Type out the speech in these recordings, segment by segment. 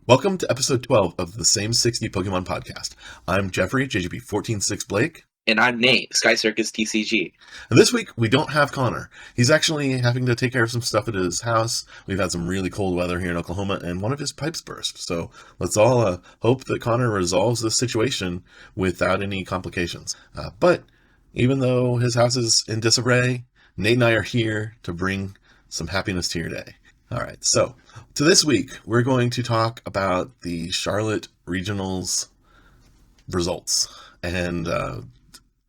Welcome to episode 12 of the Same 60 Pokemon podcast. I'm Jeffrey, JGB 146 Blake. And I'm Nate, Sky Circus TCG. And this week, we don't have Connor. He's actually having to take care of some stuff at his house. We've had some really cold weather here in Oklahoma, and one of his pipes burst. So let's all hope that Connor resolves this situation without any complications. But even though his house is in disarray, Nate and I are here to bring some happiness to your day. All right, so to this week, we're going to talk about the Charlotte Regionals results. And I'm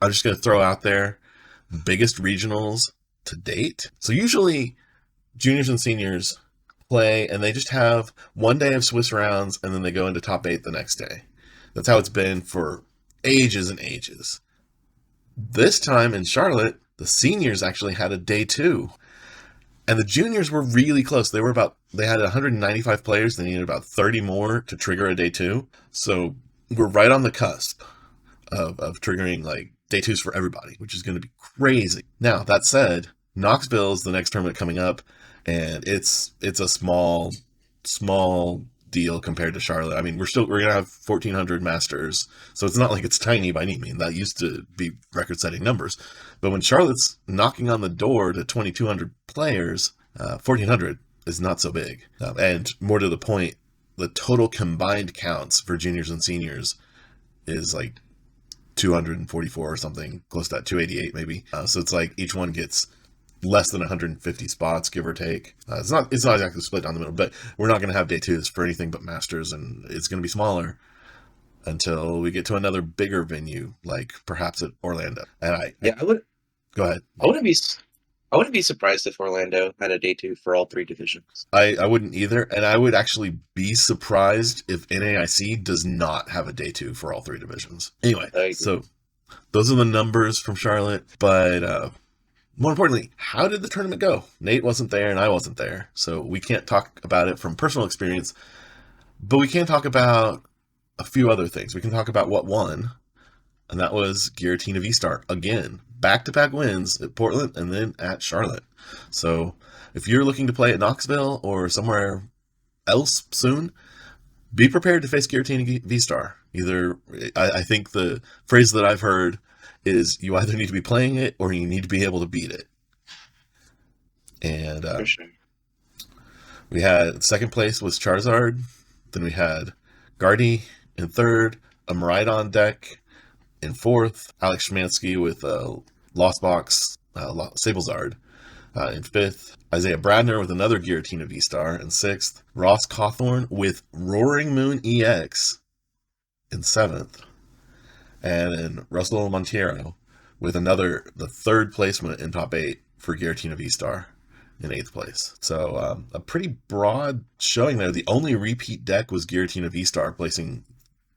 just going to throw out there biggest regionals to date. So usually juniors and seniors play and they just have one day of Swiss rounds and then they go into top 8 the next day. That's how it's been for ages and ages. This time in Charlotte, the seniors actually had a day 2. And the juniors were really close. They had 195 players. They needed about 30 more to trigger a day 2. So we're right on the cusp of triggering like day 2s for everybody, which is going to be crazy. Now, that said, Knoxville is the next tournament coming up, and it's a small deal compared to Charlotte. I mean, we're going to have 1,400 masters, so it's not like it's tiny by any means. That used to be record-setting numbers. But when Charlotte's knocking on the door to 2,200 players, 1,400 is not so big. And more to the point, the total combined counts for juniors and seniors is like 244 or something, close to that, 288 maybe. So it's like each one gets less than 150 spots, give or take. It's not exactly split down the middle, but we're not going to have day 2s for anything but masters, and it's going to be smaller until we get to another bigger venue, like perhaps at Orlando. And I would go ahead. I wouldn't be surprised if Orlando had a day 2 for all 3 divisions. I wouldn't either, and I would actually be surprised if NAIC does not have a day 2 for all 3 divisions. Anyway, so those are the numbers from Charlotte, but more importantly, how did the tournament go? Nate wasn't there and I wasn't there, so we can't talk about it from personal experience, but we can talk about a few other things. We can talk about what won, and that was Giratina V-Star. Again, back-to-back wins at Portland and then at Charlotte. So if you're looking to play at Knoxville or somewhere else soon, be prepared to face Giratina V-Star. I think the phrase that I've heard is you either need to be playing it or you need to be able to beat it. And For sure. We had second place was Charizard. Then we had Guardy in third, a Miraidon deck in fourth, Alex Schmansky with Lost Box Sablezard in fifth, Isaiah Bradner with another Giratina V-Star in sixth, Ross Cawthorn with Roaring Moon EX in seventh, and then Russell Monteiro with the third placement in top 8 for Giratina V-Star in 8th place. So a pretty broad showing there. The only repeat deck was Giratina V-Star, placing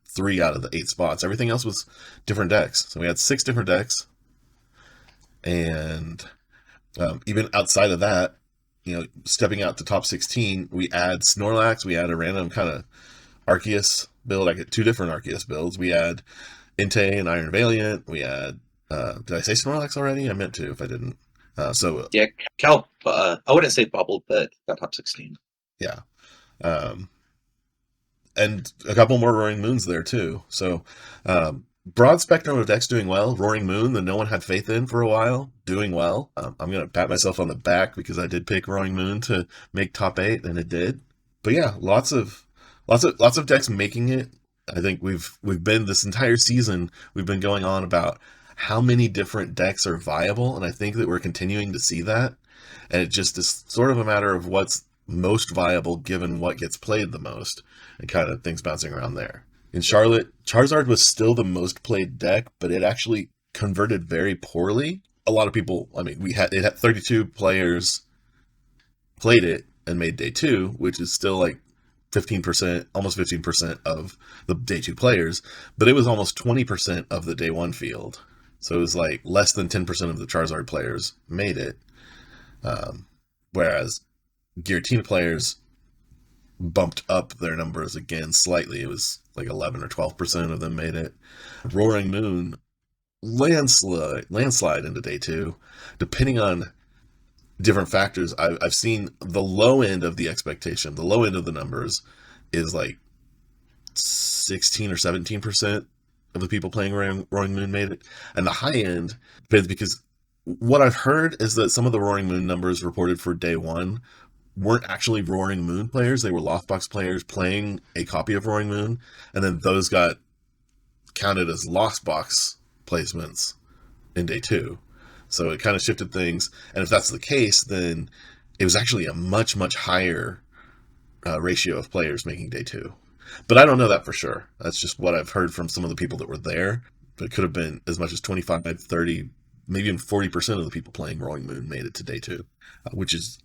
3 out of the 8 spots. Everything else was different decks. So we had 6 different decks. And even outside of that, stepping out to top 16, we add Snorlax, we add a random kind of Arceus build. I get 2 different Arceus builds. We add Entei and Iron Valiant. We add, did I say Snorlax already? I meant to if I didn't. Yeah, Cal, I wouldn't say bubbled, but got top 16. Yeah. And a couple more Roaring Moons there too. So broad spectrum of decks doing well. Roaring Moon, that no one had faith in for a while, doing well. I'm going to pat myself on the back because I did pick Roaring Moon to make top 8, and it did. But yeah, lots of decks making it. I think we've been this entire season, we've been going on about how many different decks are viable, and I think that we're continuing to see that. And it just is sort of a matter of what's most viable given what gets played the most, and kind of things bouncing around there. In Charlotte, Charizard was still the most played deck, but it actually converted very poorly. A lot of people, it had 32 players played it and made day 2, which is still like 15%, almost 15% of the day 2 players, but it was almost 20% of the day 1 field. So it was like less than 10% of the Charizard players made it. Whereas Giratina players bumped up their numbers again slightly. It was like 11 or 12% of them made it. Roaring Moon landslide into day 2, depending on different factors. I've seen the low end of the expectation, the low end of the numbers is like 16 or 17% of the people playing Roaring Moon made it. And the high end, because what I've heard is that some of the Roaring Moon numbers reported for day one weren't actually Roaring Moon players. They were Loftbox players playing a copy of Roaring Moon, and then those got counted as Loftbox placements in day two. So it kind of shifted things. And if that's the case, then it was actually a much, much higher ratio of players making day two. But I don't know that for sure. That's just what I've heard from some of the people that were there. But it could have been as much as 25, 30, maybe even 40% of the people playing Roaring Moon made it to day two, which is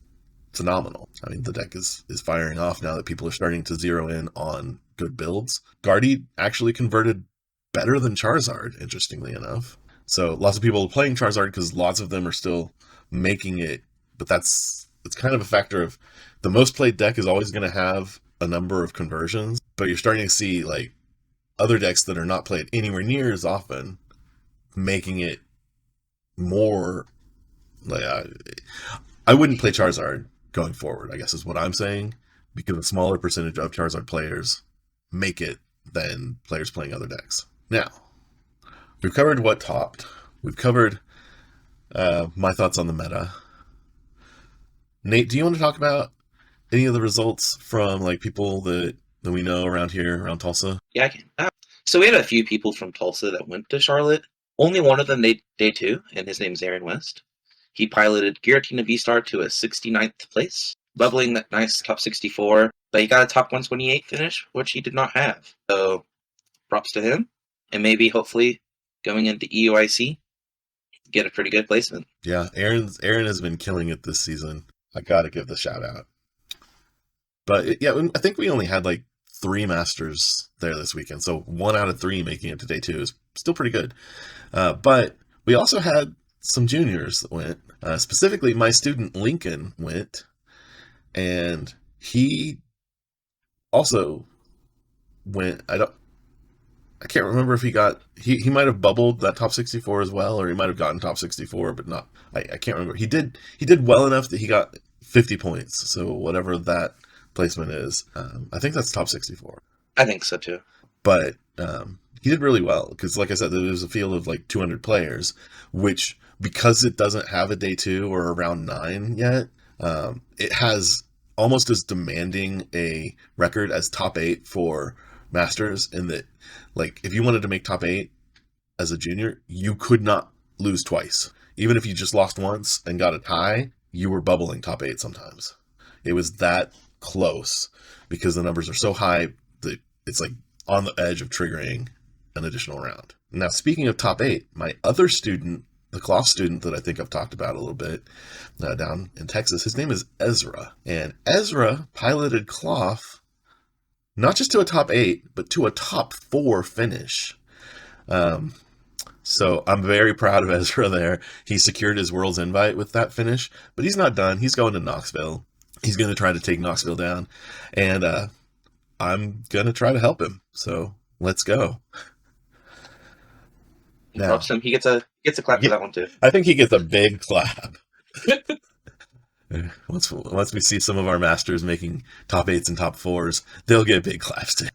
phenomenal. I mean, the deck is firing off now that people are starting to zero in on good builds. Guardy actually converted better than Charizard, interestingly enough. So lots of people are playing Charizard because lots of them are still making it, but it's kind of a factor of the most played deck is always going to have a number of conversions, but you're starting to see like other decks that are not played anywhere near as often making it more like I wouldn't play Charizard going forward, I guess is what I'm saying, because a smaller percentage of Charizard players make it than players playing other decks. Now, we've covered what topped. We've covered my thoughts on the meta. Nate, do you want to talk about any of the results from like people that we know around here, around Tulsa? Yeah, I can. So we had a few people from Tulsa that went to Charlotte. Only one of them made day two, and his name's Aaron West. He piloted Giratina V-Star to a 69th place, leveling that nice top 64, but he got a top 128 finish, which he did not have. So props to him, and maybe hopefully going into EUIC, get a pretty good placement. Yeah, Aaron has been killing it this season. I gotta give the shout out. But yeah, I think we only had like 3 masters there this weekend, so 1 out of 3 making it to day 2 is still pretty good. But we also had some juniors that went. Specifically, my student Lincoln went, and he also went. I can't remember if he might have bubbled that top 64 as well, or he might have gotten top 64, but not. I can't remember. He did well enough that he got 50 points. So whatever that placement is, I think that's top 64. I think so too. But he did really well because, like I said, there was a field of like 200 players, which because it doesn't have a day 2 or a round 9 yet, it has almost as demanding a record as top 8 for Masters, in that, like, if you wanted to make top 8 as a junior, you could not lose twice. Even if you just lost once and got a tie, you were bubbling top 8 sometimes. It was that close because the numbers are so high that it's like on the edge of triggering an additional round. Now, speaking of top 8, my other student, the Cloth student that I think I've talked about a little bit down in Texas, his name is Ezra. And Ezra piloted Cloth not just to a top 8, but to a top 4 finish. So I'm very proud of Ezra there. He secured his world's invite with that finish, but he's not done. He's going to Knoxville. He's going to try to take Knoxville down, and I'm going to try to help him. So let's go. Now, he gets a clap for that one too. I think he gets a big clap. Once we see some of our masters making top 8s and top 4s, they'll get big claps too.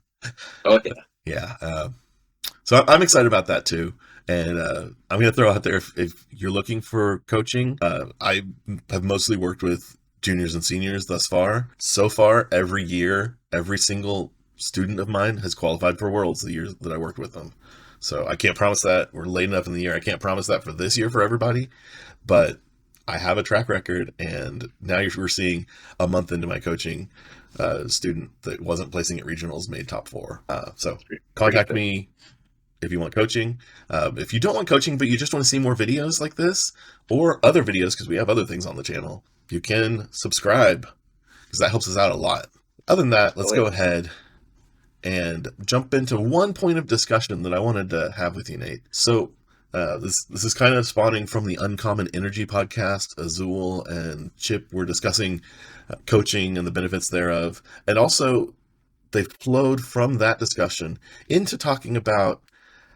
Oh yeah. Yeah. So I'm excited about that too. And I'm going to throw out there, if you're looking for coaching, I have mostly worked with juniors and seniors thus far. So far, every year, every single student of mine has qualified for Worlds the year that I worked with them. So I can't promise that. We're late enough in the year. I can't promise that for this year for everybody. But I have a track record, and now we're seeing a month into my coaching, student that wasn't placing at regionals made top 4. So contact me if you want coaching. If you don't want coaching, but you just want to see more videos like this or other videos, because we have other things on the channel, you can subscribe because that helps us out a lot. Other than that, let's go ahead and jump into one point of discussion that I wanted to have with you, Nate. So this is kind of spawning from the Uncommon Energy podcast. Azul and Chip were discussing coaching and the benefits thereof. And also they flowed from that discussion into talking about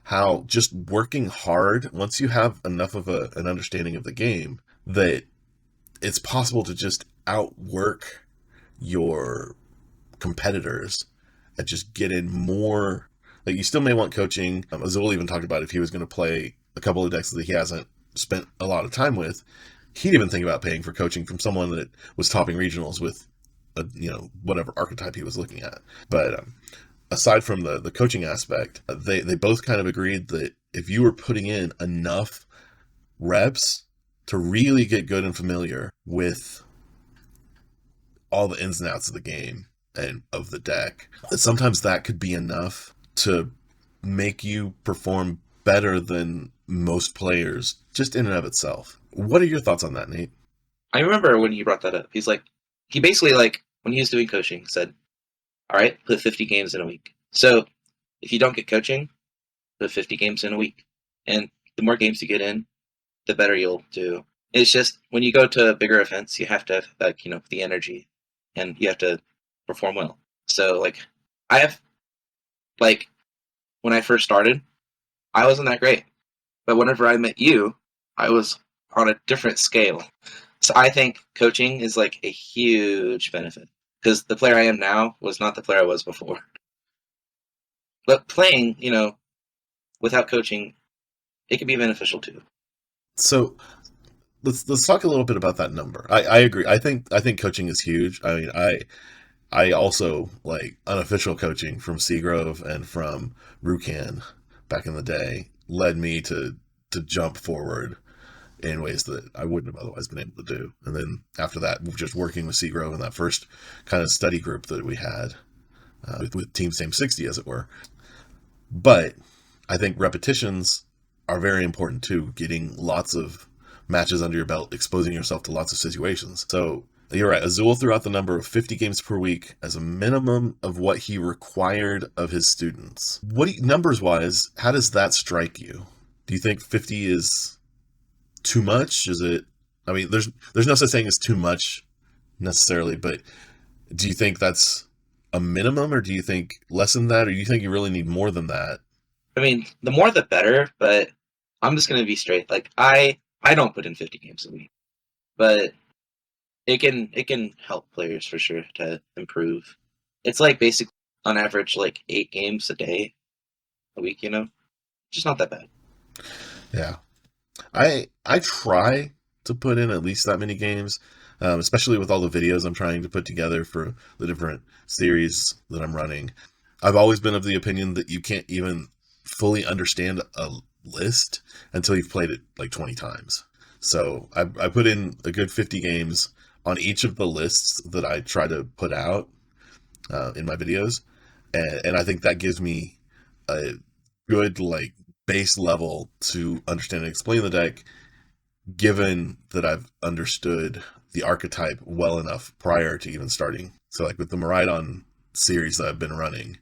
how just working hard, once you have enough of an understanding of the game, that it's possible to just outwork your competitors and just get in more Like you still may want coaching. Azul even talked about if he was going to play a couple of decks that he hasn't spent a lot of time with, he'd even think about paying for coaching from someone that was topping regionals with, whatever archetype he was looking at. But aside from the coaching aspect, they both kind of agreed that if you were putting in enough reps to really get good and familiar with all the ins and outs of the game and of the deck, sometimes that could be enough to make you perform better than most players just in and of itself. What are your thoughts on that, Nate? I remember when he brought that up. He basically like when he was doing coaching said, "All right, put 50 games in a week." So if you don't get coaching, put 50 games in a week, and the more games you get in, the better you'll do. It's just when you go to bigger events, you have to have the energy, and you have to perform well. So like I have like when I first started, I wasn't that great, but whenever I met you, I was on a different scale. So I think coaching is like a huge benefit because the player I am now was not the player I was before. But playing, without coaching, it can be beneficial too. So let's talk a little bit about that number. I agree. I think coaching is huge. I mean, I also like unofficial coaching from Seagrove and from Rukan back in the day led me to jump forward in ways that I wouldn't have otherwise been able to do. And then after that, just working with Seagrove in that first kind of study group that we had with Team Same 60, as it were. But I think repetitions are very important too, getting lots of matches under your belt, exposing yourself to lots of situations. So you're right. Azul threw out the number of 50 games per week as a minimum of what he required of his students. Numbers wise, how does that strike you? Do you think 50 is too much? Is it? I mean, there's no such thing as too much necessarily, but do you think that's a minimum, or do you think less than that, or do you think you really need more than that? I mean, the more the better, but I'm just gonna be straight. Like I don't put in 50 games a week, but it can help players for sure to improve. It's like basically on average like 8 games a day a week, just not that bad. Yeah, I try to put in at least that many games, especially with all the videos I'm trying to put together for the different series that I'm running. I've always been of the opinion that you can't even fully understand a list until you've played it like 20 times. So I put in a good 50 games on each of the lists that I try to put out in my videos, and I think that gives me a good like base level to understand and explain the deck, given that I've understood the archetype well enough prior to even starting. So like with the Maridon series that I've been running,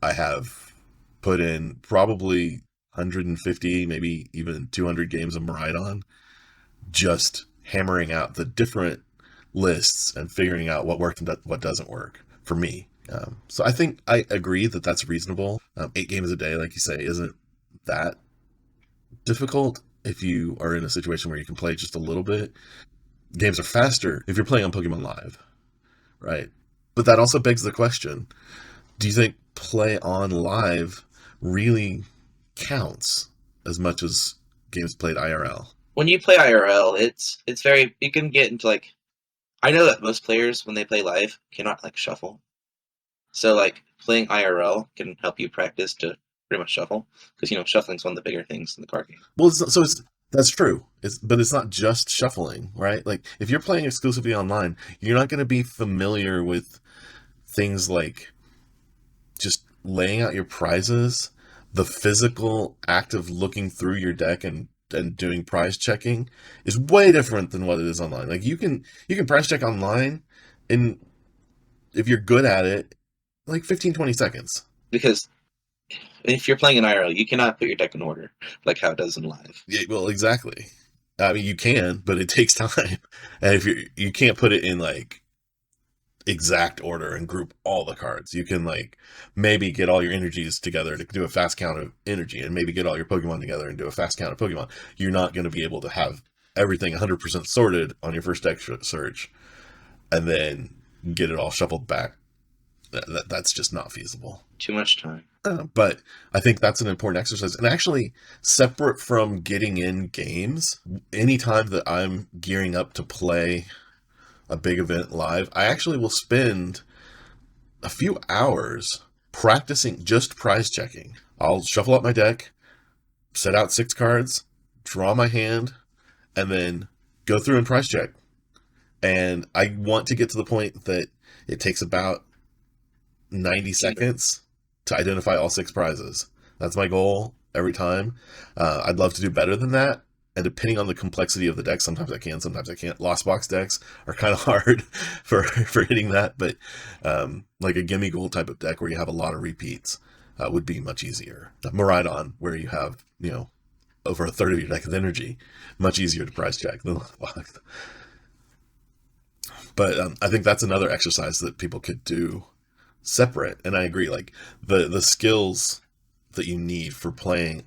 I have put in probably 150, maybe even 200 games of Maridon, just hammering out the different lists and figuring out what worked and what doesn't work for me. So I think I agree that that's reasonable. 8 games a day, like you say, isn't that difficult if you are in a situation where you can play just a little bit. Games are faster if you're playing on Pokemon Live, right? But that also begs the question, do you think play on live really counts as much as games played IRL? When you play IRL, it's very you can get into like I know that most players when they play live cannot like shuffle. So like playing IRL can help you practice to pretty much shuffle because shuffling's one of the bigger things in the card game. Well, that's true. But it's not just shuffling, right? Like if you're playing exclusively online, you're not going to be familiar with things like just laying out your prizes, the physical act of looking through your deck and doing prize checking is way different than what it is online. Like you can prize check online, and if you're good at it, like 15-20 seconds. Because if you're playing in IRL, you cannot put your deck in order like how it does in live. Yeah, well, exactly. I mean, you can, but it takes time, and if you can't put it in like exact order and group all the cards. You can like maybe get all your energies together to do a fast count of energy, and maybe get all your Pokemon together and do a fast count of Pokemon. You're not going to be able to have everything 100% sorted on your first deck search and then get it all shuffled back That's just not feasible. Too much time. But I think that's an important exercise. And actually, separate from getting in games, anytime that I'm gearing up to play a big event live, I actually will spend a few hours practicing just prize checking. I'll shuffle up my deck, set out 6 cards, draw my hand, and then go through and prize check. And I want to get to the point that it takes about 90 seconds to identify all 6 prizes. That's my goal every time. I'd love to do better than that. And depending on the complexity of the deck, sometimes I can, sometimes I can't. Lost box decks are kind of hard for hitting that, but like a gimme gold type of deck where you have a lot of repeats would be much easier. Miraidon, where you have, over a third of your deck of energy, much easier to prize check than Lost box. But I think that's another exercise that people could do separate. And I agree, like the skills that you need for playing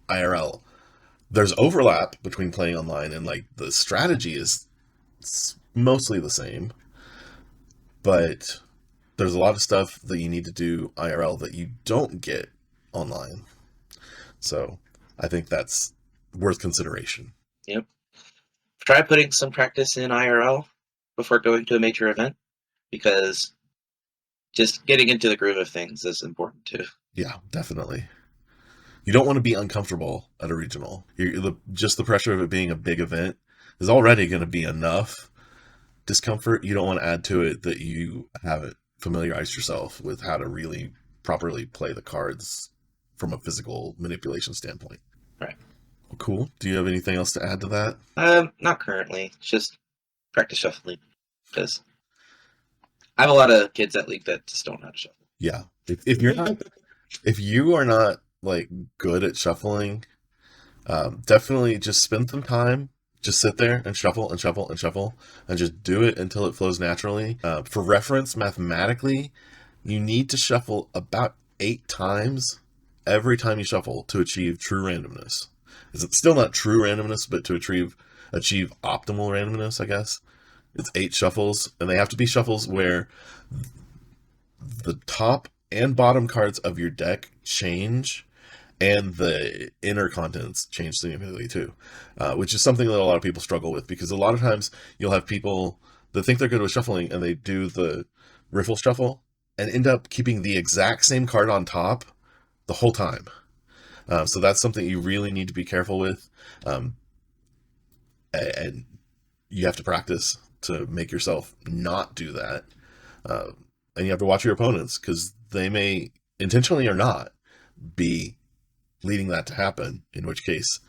IRL, there's overlap between playing online, and like the strategy is mostly the same, but there's a lot of stuff that you need to do IRL that you don't get online. So I think that's worth consideration. Yep. Try putting some practice in IRL before going to a major event, because just getting into the groove of things is important too. Yeah, definitely. You don't want to be uncomfortable at a regional. Just the pressure of it being a big event is already going to be enough discomfort. You don't want to add to it that you haven't familiarized yourself with how to really properly play the cards from a physical manipulation standpoint. Right. Well, cool. Do you have anything else to add to that? Not currently. Just practice shuffling, because I have a lot of kids at league that just don't know how to shuffle. Yeah. If you are not like good at shuffling, definitely just spend some time. Just sit there and shuffle and shuffle and shuffle and just do it until it flows naturally. For reference, mathematically, you need to shuffle about 8 times every time you shuffle to achieve true randomness. It's still not true randomness, but to achieve optimal randomness, I guess. It's 8 shuffles, and they have to be shuffles where the top and bottom cards of your deck change, and the inner contents change significantly too, which is something that a lot of people struggle with, because a lot of times you'll have people that think they're good with shuffling and they do the riffle shuffle and end up keeping the exact same card on top the whole time. So that's something you really need to be careful with, and you have to practice to make yourself not do that. And you have to watch your opponents, because they may intentionally or not be leading that to happen, in which case,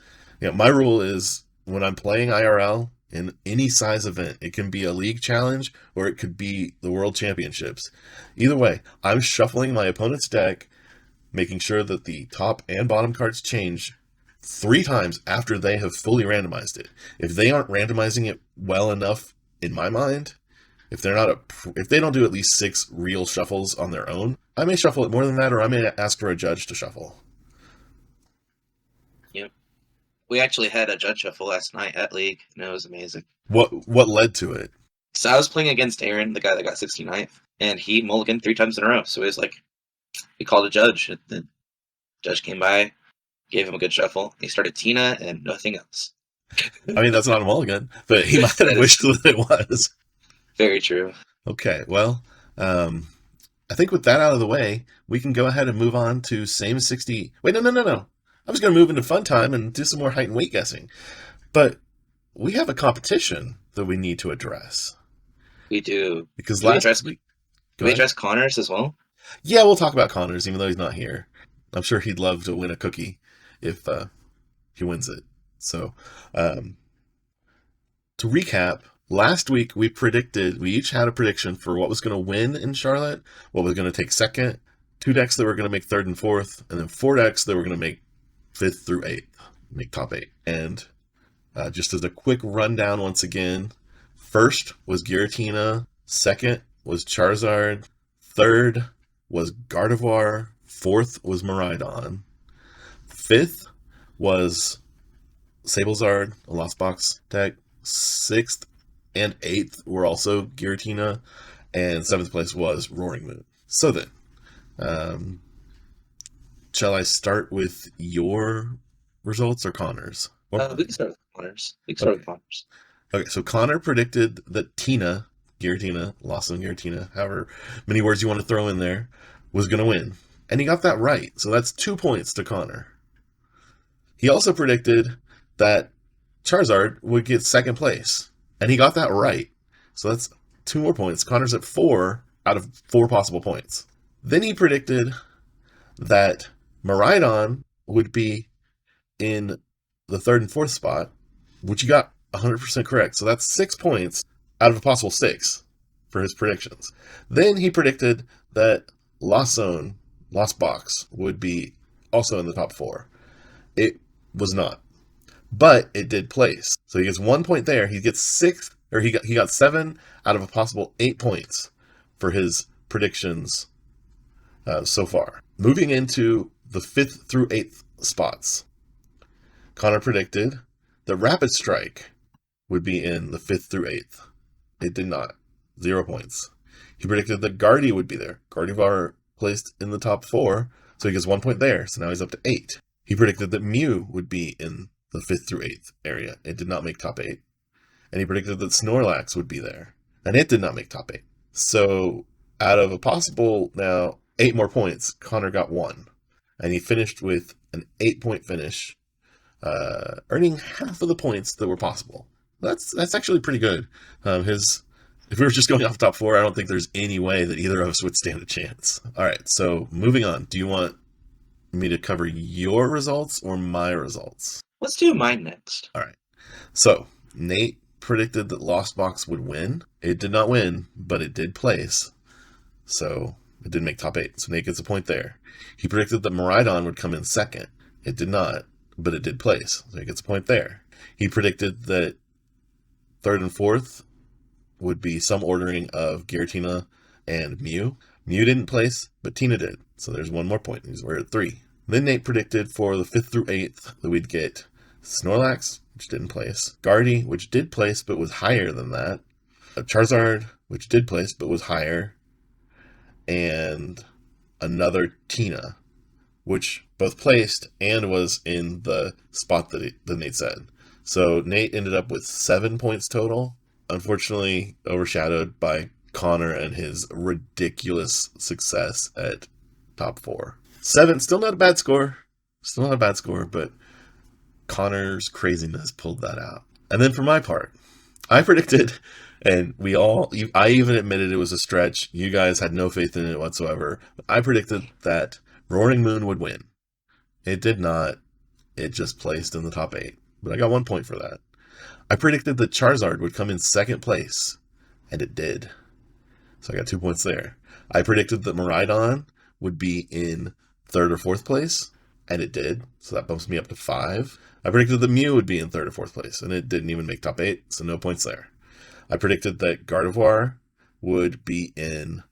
my rule is when I'm playing IRL in any size event, it can be a league challenge or it could be the world championships. Either way, I'm shuffling my opponent's deck, making sure that the top and bottom cards change 3 times after they have fully randomized it. If they aren't randomizing it well enough in my mind, if they don't do at least 6 real shuffles on their own, I may shuffle it more than that, or I may ask for a judge to shuffle. Yep. We actually had a judge shuffle last night at league, and it was amazing. What led to it? So I was playing against Aaron, the guy that got 69th, and he mulliganed 3 times in a row. So it was like, we called a judge, and the judge came by, gave him a good shuffle. He started Tina and nothing else. I mean, that's not a mulligan, but he might have wished that it was. Very true. Okay, well, I think with that out of the way, we can go ahead and move on to same 60. Wait, no. I was going to move into Funtime and do some more height and weight guessing. But we have a competition that we need to address. We do. Because Can last week... Can we address Connors as well? Yeah, we'll talk about Connors, even though he's not here. I'm sure he'd love to win a cookie if he wins it. So, to recap, last week we each had a prediction for what was going to win in Charlotte, what was going to take second, 2 decks that were going to make third and fourth, and then 4 decks that were going to make 5th through 8th, make top 8. And just as a quick rundown once again, first was Giratina, second was Charizard, third was Gardevoir, 4th was Miraidon, 5th was Sablezard, a Lost Box deck, 6th and 8th were also Giratina, and 7th place was Roaring Moon. So then, um, shall I start with your results or Connor's? Or We can start with Connors. We can start okay, with Connors. okay. So Connor predicted that Tina, Giratina, Lawson Giratina, however many words you want to throw in there, was going to win, and he got that right. So that's 2 points to Connor. He also predicted that Charizard would get second place, and he got that right. So that's 2 more points. Connor's at 4 out of 4 possible points. Then he predicted that Maridon would be in the third and fourth spot, which he got 100% correct. So that's 6 points out of a possible 6 for his predictions. Then he predicted that Lost Zone, Lost Box, would be also in the top 4. It was not, but it did place. So he gets 1 point there. He gets he got 7 out of a possible 8 points for his predictions so far. Moving into the 5th through 8th spots, Connor predicted that Rapid Strike would be in the 5th through 8th. It did not. 0 points. He predicted that Guardy would be there. Gardevoir placed in the top 4, so he gets 1 point there. So now he's up to 8. He predicted that Mew would be in the 5th through 8th area. It did not make top 8. And he predicted that Snorlax would be there. And it did not make top 8. So out of a possible now 8 more points, Connor got 1. And he finished with an 8-point finish, earning half of the points that were possible. That's actually pretty good. If we were just going off the top 4, I don't think there's any way that either of us would stand a chance. All right, so moving on. Do you want me to cover your results or my results? Let's do mine next. All right. So Nate predicted that Lost Box would win. It did not win, but it did place. So it did make top 8. So Nate gets a point there. He predicted that Maridon would come in second. It did not, but it did place. So he gets a point there. He predicted that third and fourth would be some ordering of Giratina and Mew. Mew didn't place, but Tina did. So there's 1 more point. We're at 3. Then Nate predicted for the 5th through 8th that we'd get Snorlax, which didn't place, Guardy, which did place but was higher than that, Charizard, which did place but was higher, and another Tina, which both placed and was in the spot that Nate said. So Nate ended up with 7 points total, unfortunately overshadowed by Connor and his ridiculous success at top 4. 7, still not a bad score. Still not a bad score, but Connor's craziness pulled that out. And then for my part, I predicted, and I even admitted it was a stretch. You guys had no faith in it whatsoever. But I predicted that Roaring Moon would win. It did not. It just placed in the top 8. But I got 1 point for that. I predicted that Charizard would come in second place, and it did. So I got 2 points there. I predicted that Maridon would be in third or fourth place, and it did. So that bumps me up to 5. I predicted that Mew would be in third or fourth place, and it didn't even make top 8, so no points there. I predicted that Gardevoir would be in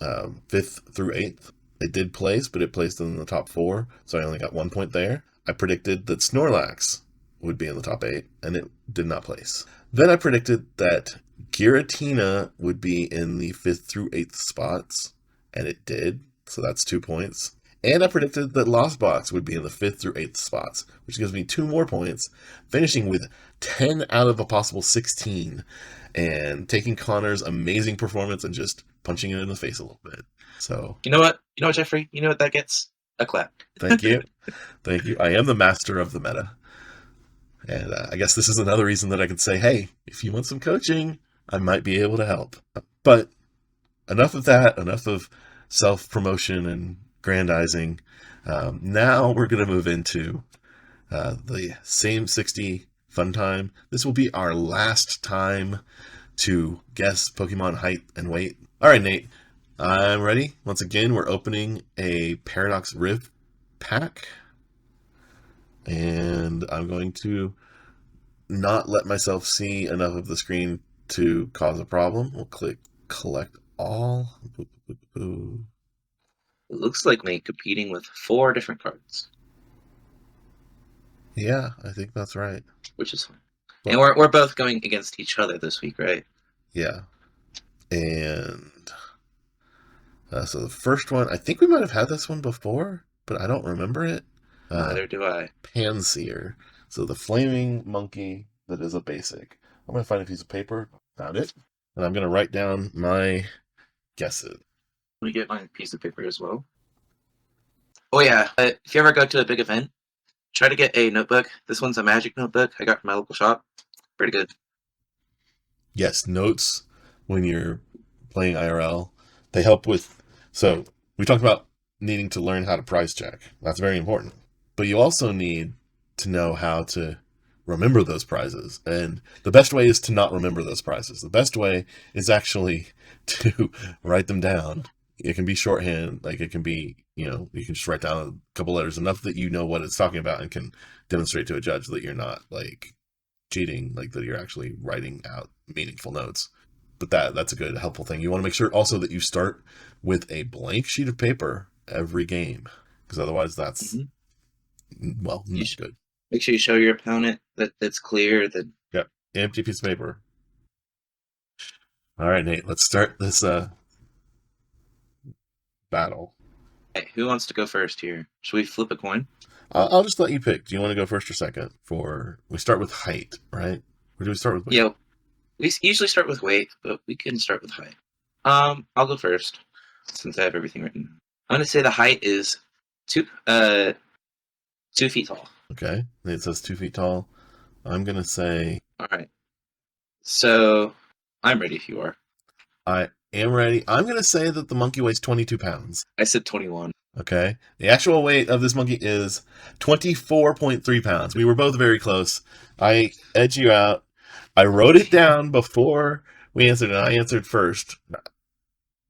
5th through 8th. It did place, but it placed in the top 4, so I only got 1 point there. I predicted that Snorlax would be in the top 8, and it did not place. Then I predicted that Giratina would be in the 5th through 8th spots, and it did, so that's 2 points. And I predicted that Lost Box would be in the 5th through 8th spots, which gives me 2 more points, finishing with 10 out of a possible 16, and taking Connor's amazing performance and just punching it in the face a little bit. So You know what? You know what, Jeffrey? You know what that gets? A clap. thank you. Thank you. I am the master of the meta. And I guess this is another reason that I can say, hey, if you want some coaching, I might be able to help. But enough of that, enough of self-promotion and grandizing. Now we're going to move into the same 60 fun time. This will be our last time to guess Pokemon height and weight. All right, Nate, I'm ready. Once again, we're opening a Paradox Rift pack. And I'm going to not let myself see enough of the screen to cause a problem. We'll click collect all. It looks like me competing with 4 different cards, Yeah, I think that's right. which is fine. Well, And we're both going against each other this week, right? yeah. And So the first one, I think we might have had this one before, but I don't remember it. Neither do I. Panseer. So the flaming monkey that is a basic. I'm going to find a piece of paper. Found it. And I'm going to write down my guesses. Let me get my piece of paper as well. Oh yeah, if you ever go to a big event, try to get a notebook. This one's a magic notebook I got from my local shop. Pretty good. Yes, notes when you're playing IRL, they help with. So we talked about needing to learn how to prize check. That's very important. But you also need to know how to remember those prizes. And the best way is to not remember those prizes. The best way is actually to write them down. It can be shorthand, like it can be, you can just write down a couple letters, enough that you know what it's talking about and can demonstrate to a judge that you're not like cheating, like that you're actually writing out meaningful notes. But that's a good helpful thing. You want to make sure also that you start with a blank sheet of paper every game, because otherwise that's well, not good. Make sure you show your opponent that it's clear that. Yep, empty piece of paper. All right, Nate, let's start this battle. Hey, who wants to go first here? Should we flip a coin? I'll just let you pick. Do you want to go first or second? We start with height, right? Or do we start with weight? Yeah, we usually start with weight, but we can start with height. I'll go first since I have everything written. I'm gonna say the height is 2 feet tall. Okay, it says 2 feet tall. I'm gonna say. All right. So I'm ready if you are. I am ready. I'm gonna say that the monkey weighs 22 pounds. I said 21. Okay. The actual weight of this monkey is 24.3 pounds. We were both very close. I edged you out. I wrote it down before we answered, and I answered first.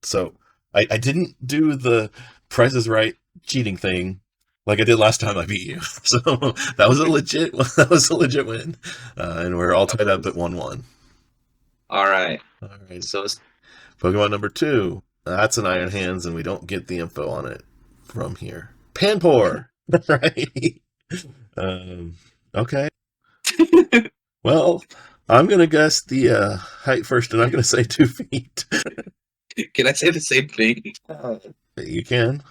So I didn't do the Price is Right cheating thing like I did last time I beat you. So that was a legit win. And we're all tied up at 1-1. All right. All right. So it's Pokemon number 2. That's an Iron Hands, and we don't get the info on it from here. Panpour, right? Okay. Well, I'm gonna guess the height first, and I'm gonna say 2 feet. Can I say the same thing? You can.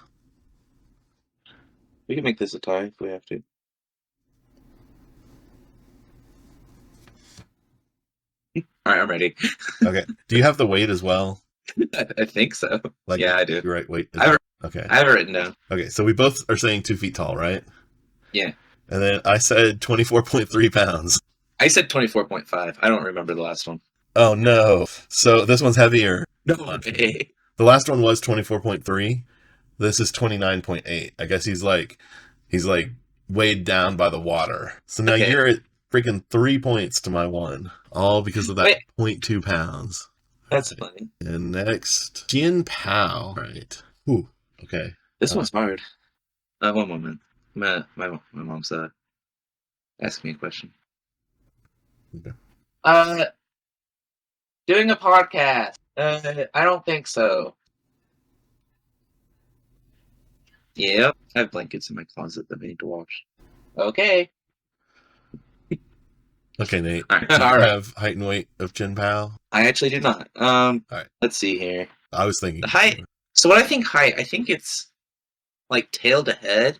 We can make this a tie if we have to. All right, I'm ready. Okay. Do you have the weight as well? I think so. Like, yeah, I do. You're right. Weight. Okay. I have it written down. Okay. So we both are saying 2 feet tall, right? Yeah. And then I said 24.3 pounds. I said 24.5. I don't remember the last one. Oh no! So this one's heavier. No. Okay. The last one was 24.3. This is 29.8. I guess he's like weighed down by the water. So now you're at freaking 3 points to my 1, all because of that 0.2 pounds. That's funny. And next, Jin Pao. Right. Ooh. Okay. This one's hard. One moment. My mom's asking me a question. Okay. Doing a podcast. I don't think so. Yep. I have blankets in my closet that I need to wash. Okay. Okay, Nate. All right. Do you have height and weight of Jin Pao? I actually do not. All right. Let's see here. I was thinking the height. So what I think height, I think it's like tail to head,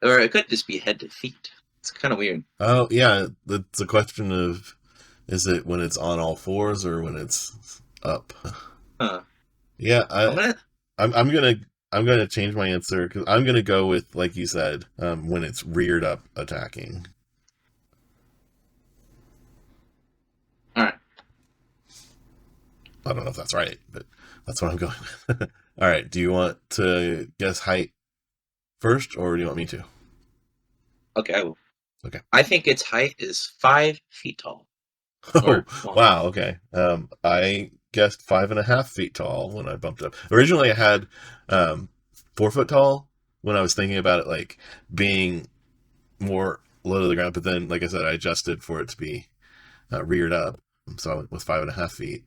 or it could just be head to feet. It's kind of weird. Oh yeah, it's a question of, is it when it's on all fours or when it's up? Huh. Yeah, I'm gonna change my answer because I'm gonna go with, like you said, when it's reared up attacking. All right. I don't know if that's right, but that's what I'm going with. All right. Do you want to guess height first, or do you want me to? Okay, I will. Okay. I think its height is 5 feet tall. Oh, wow. Okay. I guessed 5.5 feet tall when I bumped up. Originally, I had 4 foot tall when I was thinking about it, like being more low to the ground. But then, like I said, I adjusted for it to be reared up, so I went with 5.5 feet.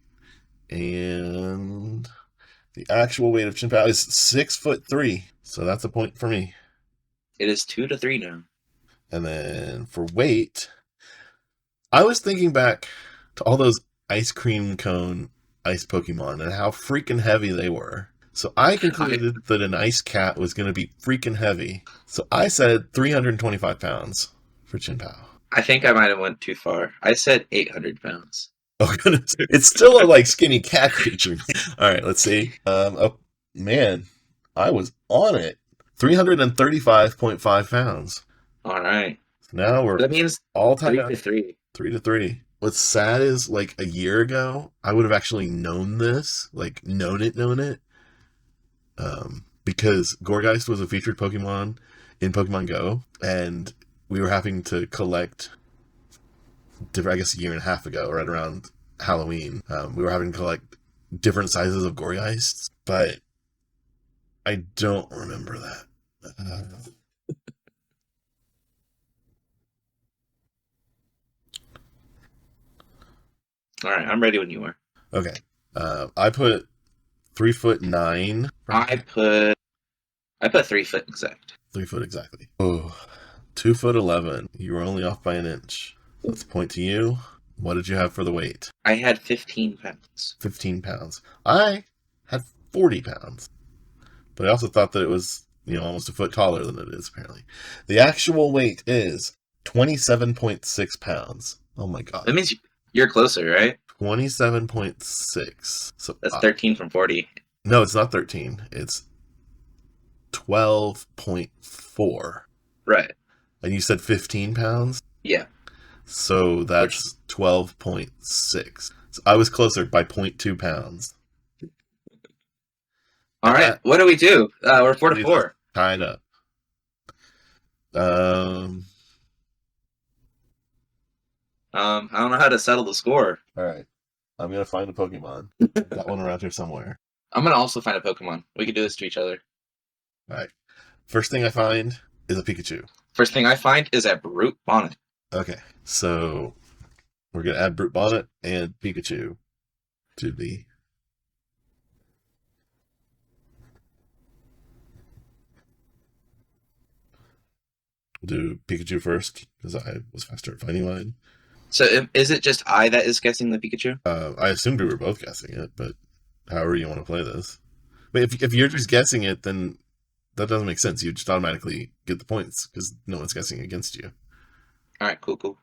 And the actual weight of Chin Pao is 6'3", so that's a point for me. It is 2 to 3 now. And then for weight, I was thinking back to all those ice cream cone ice Pokemon and how freaking heavy they were. So I concluded that an ice cat was going to be freaking heavy. So I said 325 pounds for Chin Pao. I think I might have went too far. I said 800 pounds. Oh goodness, it's still a like skinny cat creature. All right, let's see. Oh man, I was on it. 335.5 pounds. All right. So now we're That means all tied 3 up. to 3. 3-3. What's sad is like a year ago, I would have actually known this, like known it, because Gorgeist was a featured Pokemon in Pokemon Go, and we were having to collect. I guess a year and a half ago, right around Halloween, we were having to collect different sizes of Gorgeists, but I don't remember that. All right, I'm ready when you are. Okay, I put 3'9". I put 3 foot exact. 3 foot exactly. Oh, 2'11". You were only off by an inch. Let's point to you. What did you have for the weight? I had 15 pounds. 15 pounds. I had 40 pounds. But I also thought that it was, almost a foot taller than it is, apparently. The actual weight is 27.6 pounds. Oh my god. That means you're closer, right? 27.6. So That's 13 from 40. No, it's not 13. It's 12.4. Right. And you said 15 pounds? Yeah. So that's 12.6. So I was closer by 0.2 pounds. All right. What do we do? We're 4 to 4. Tied up. I don't know how to settle the score. All right. I'm going to find a Pokemon. Got one around here somewhere. I'm going to also find a Pokemon. We can do this to each other. All right. First thing I find is a Pikachu. First thing I find is a Brute Bonnet. Okay. So we're going to add Brute Bonnet and Pikachu to the... do Pikachu first, because I was faster at finding mine. So is it just I that is guessing the Pikachu? I assumed we were both guessing it, but however you want to play this. But if you're just guessing it, then that doesn't make sense. You just automatically get the points, because no one's guessing against you. All right, cool. All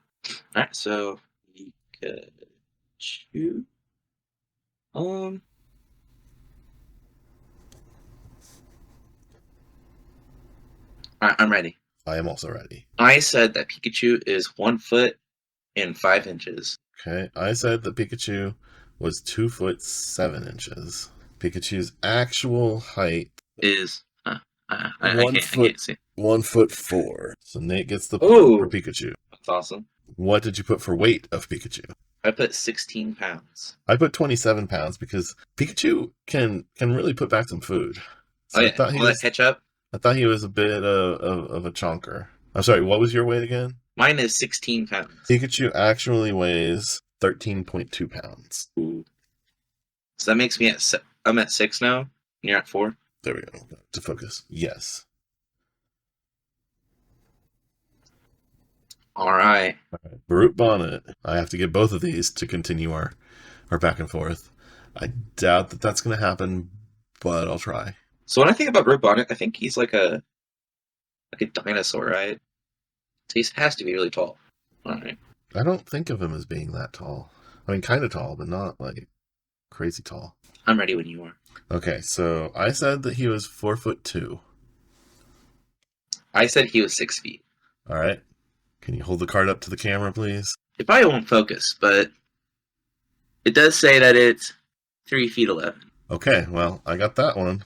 right, so Pikachu. All right, I'm ready. I am also ready. I said that Pikachu is 1 foot and 5 inches. Okay, I said that Pikachu was 2 foot 7 inches. Pikachu's actual height Is I can't see. 1 foot 4. So Nate gets the point for Pikachu. That's awesome. What did you put for weight of Pikachu? I put 16 pounds. I put 27 pounds because Pikachu can really put back some food. So I thought that ketchup? I thought he was a bit of a chonker. I'm sorry, what was your weight again? Mine is 16 pounds. Pikachu actually weighs 13.2 pounds. Ooh. So that makes me I'm at 6 now, and you're at 4? There we go. To focus. Yes. All right. Brute Bonnet. I have to get both of these to continue our back and forth. I doubt that that's going to happen, but I'll try. So when I think about Brute Bonnet, I think he's like a dinosaur, right? So he has to be really tall. All right. I don't think of him as being that tall. I mean, kind of tall, but not like crazy tall. I'm ready when you are. Okay, so I said that he was 4'2". I said he was 6 feet. All right. Can you hold the card up to the camera, please? It probably won't focus, but it does say that it's 3 feet 11. Okay, well, I got that one.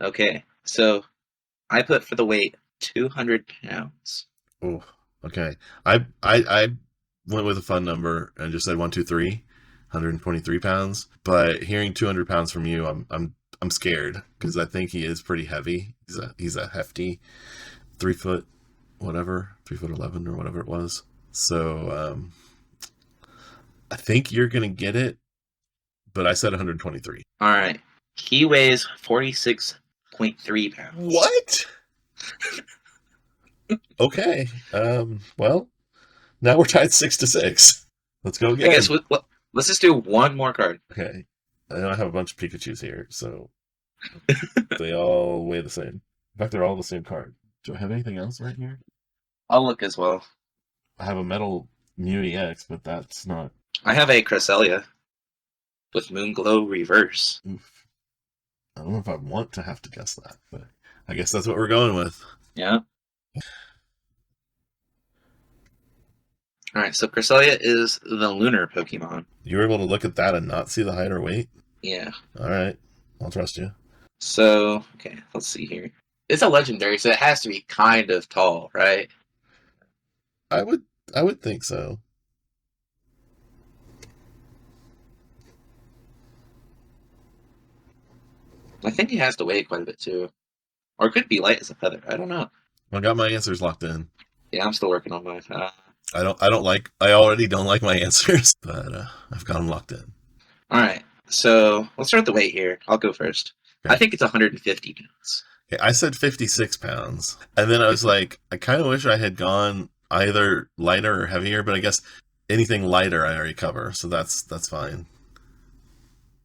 Okay, so I put for the weight 200 pounds. Oh, okay. I went with a fun number and just said 123 pounds. But hearing 200 pounds from you, I'm scared because I think he is pretty heavy. He's a hefty 3 foot, 3'11" or whatever it was. So I think you're gonna get it, but I said 123. All right, he weighs 46.3 pounds. What? Okay. Well, Now we're tied 6-6. Let's go I again. guess let's just do one more card. Okay. I know I have a bunch of Pikachus here, so they all weigh the same. In fact, they're all the same card. Do I have anything else right here? I'll look as well. I have a Metal Mew EX, but that's not. I have a Cresselia with Moonglow Reverse. Oof. I don't know if I want to have to guess that, but I guess that's what we're going with. Yeah. Alright, so Cresselia is the lunar Pokemon. You were able to look at that and not see the height or weight? Yeah. Alright. I'll trust you. So, okay, let's see here. It's a legendary, so it has to be kind of tall, right? I would think so. I think it has to weigh quite a bit too. Or it could be light as a feather. I don't know. I got my answers locked in. Yeah, I'm still working on mine. I already don't like my answers, but I've got them locked in. Alright, so let's start with the weight here. I'll go first. Okay. I think it's 150 pounds. Okay, I said 56 pounds. And then I was like, I kind of wish I had gone either lighter or heavier, but I guess anything lighter I already cover, so that's fine.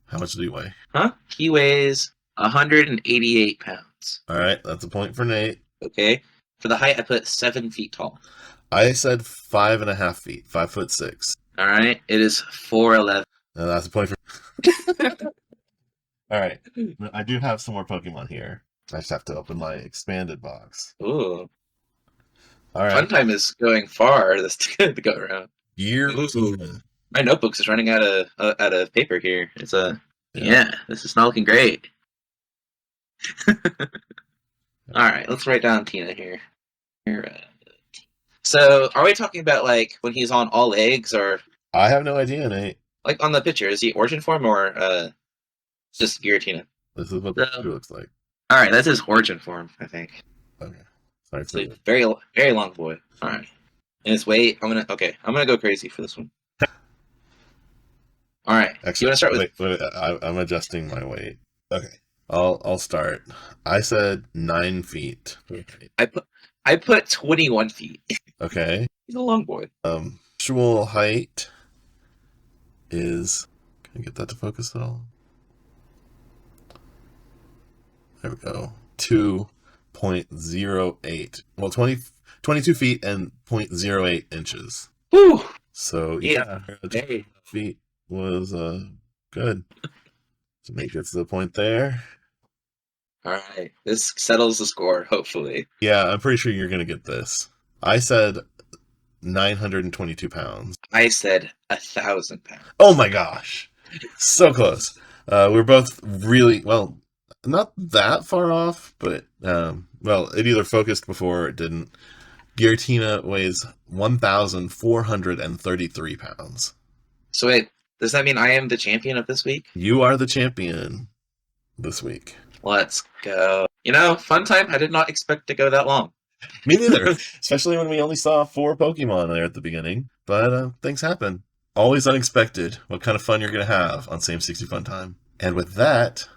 How much do you weigh? Huh? He weighs 188 pounds. All right, that's a point for Nate. Okay. For the height, I put 7 feet tall. I said 5.5 feet, 5'6". All right. It is 4'11". That's a point for. All right, I do have some more Pokemon here. I just have to open my expanded box. Ooh. All right. Funtime is going far. That's good to go around. Geartina. My notebooks is running out of paper here. It's yeah. This is not looking great. All right, let's write down Tina here. So, are we talking about like when he's on all eggs, or I have no idea, Nate. like on the picture? Is he origin form or just Giratina? This is what the picture looks like. All right, that's his origin form, I think. Okay. Sorry for So that. very long boy. All right, and his weight. I'm gonna go crazy for this one. All right. Actually, You want to start with? wait, I'm adjusting my weight. Okay. I'll start. I said 9 feet. I put 21 feet. Okay. He's a long boy. Actual height is. Can I get that to focus at all? There we go. 2.08. Well, 22 feet and 0.08 inches. Whew. So yeah, 20 feet was good. So Nate gets the point there. All right. This settles the score, hopefully. Yeah, I'm pretty sure you're gonna get this. I said 922 pounds. I said 1,000 pounds. Oh my gosh, so close. We're both really well, not that far off, but well, it either focused before or it didn't. Giratina weighs 1,433 pounds. So wait, does that mean I am the champion of this week? You are the champion this week. Let's go. You know, Funtime, I did not expect to go that long. Me neither, especially when we only saw 4 Pokemon there at the beginning. But things happen. Always unexpected. What kind of fun you're going to have on Same 60 Funtime. And with that,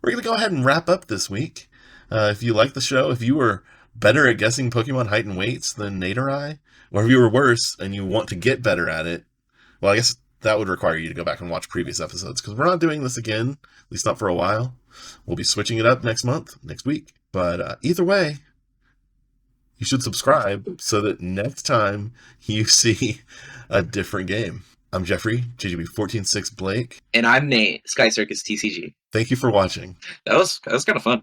we're going to go ahead and wrap up this week. If you like the show, if you were better at guessing Pokemon height and weights than Nate or I, or if you were worse and you want to get better at it, well, I guess that would require you to go back and watch previous episodes, because we're not doing this again, at least not for a while. We'll be switching it up next week. But either way, you should subscribe so that next time you see a different game. I'm Jeffrey, JGB 146 Blake. And I'm Nate, Sky Circus TCG. Thank you for watching. That was kind of fun.